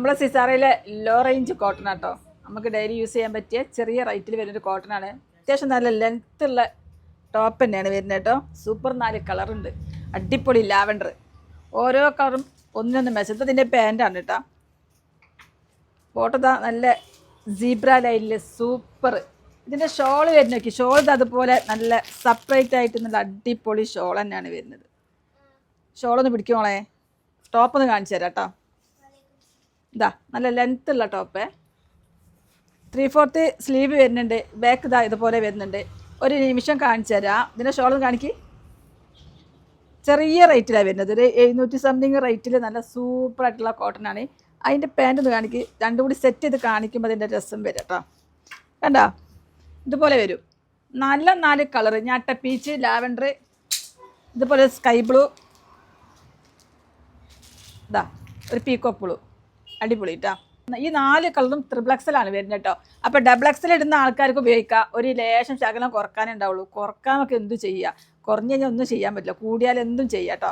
നമ്മളെ സിസാറയിലെ law range cotton ആട്ടോ. നമുക്ക് ഡെയിലി യൂസ് ചെയ്യാൻ പറ്റിയ ചെറിയ റേറ്റിൽ വരുന്നൊരു കോട്ടനാണ്. അത്യാവശ്യം നല്ല ലെങ്ത്ത് ഉള്ള ടോപ്പ് തന്നെയാണ് വരുന്നത് കേട്ടോ. സൂപ്പർ 4 കളറുണ്ട്. അടിപൊളി ലാവൻഡർ. ഓരോ കളറും ഒന്നിനൊന്ന് മെച്ചത്തിൻ്റെ പാൻറ്റാണ് കേട്ടോ. ഫോട്ടോ നല്ല സീബ്ര ലൈനിൽ സൂപ്പർ. ഇതിൻ്റെ ഷോൾ വരുന്ന നോക്കി. ഷോൾ അതുപോലെ നല്ല സെപ്പറേറ്റ് ആയിട്ട് നല്ല അടിപൊളി ഷോൾ തന്നെയാണ് വരുന്നത്. ഷോളൊന്ന് പിടിക്കുമോളെ. ടോപ്പൊന്ന് കാണിച്ചു തരാം കേട്ടോ. ഇതാ നല്ല ലെങ്ത്ത് ഉള്ള ടോപ്പ്. 3/4 സ്ലീവ് വരുന്നുണ്ട്. ബാക്ക് ഇതാ ഇതുപോലെ വരുന്നുണ്ട്. ഒരു നിമിഷം കാണിച്ചു തരാം. ഇതിൻ്റെ ഷോളൊന്ന് കാണിക്ക്. ചെറിയ റേറ്റിലാണ് വരുന്നത്. ഒരു 700 സംതിങ് റേറ്റിൽ നല്ല സൂപ്പറായിട്ടുള്ള കോട്ടനാണ്. അതിൻ്റെ പാൻറ്റ് ഒന്ന് കാണിക്ക്. രണ്ടും കൂടി സെറ്റ് ചെയ്ത് കാണിക്കുമ്പോൾ അതിൻ്റെ രസം വരും കേട്ടോ. കണ്ടോ ഇതുപോലെ വരും. നല്ല 4 കളറ്. ഞാട്ട പീച്ച്, ലാവൻഡർ, ഇതുപോലെ സ്കൈ ബ്ലൂ, ഇതാ ഒരു പീക്കോ ബ്ലൂ. അടിപൊളി കേട്ടോ. ഈ 4 കളറും XXL വരുന്നത് കേട്ടോ. അപ്പോൾ XXL ഇടുന്ന ആൾക്കാർക്ക് ഉപയോഗിക്കാം. ഒരു ലേശം ശകലം കുറക്കാനേ ഉണ്ടാവുള്ളൂ. കുറക്കാനൊക്കെ എന്തും ചെയ്യുക. കുറഞ്ഞു കഴിഞ്ഞാൽ ഒന്നും ചെയ്യാൻ പറ്റില്ല. കൂടിയാൽ എന്തും ചെയ്യാം കേട്ടോ.